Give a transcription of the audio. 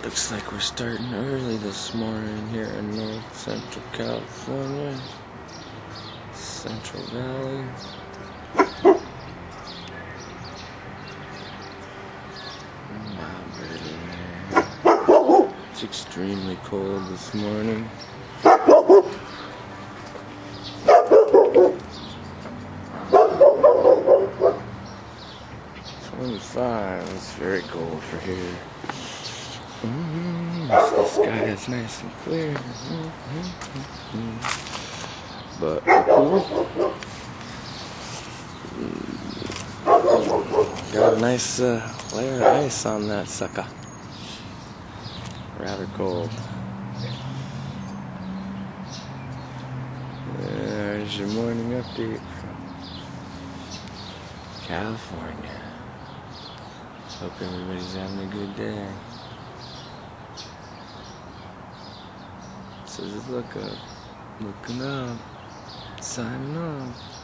Looks like we're starting early this morning here in North Central California, Central Valley. It's extremely cold this morning. 25, it's very cold for here. The sky is nice and clear. But the pool got a nice layer of ice on that sucker. Rather cold. There's your morning update from California. Hope everybody's having a good day. Says look up, looking up, signing off.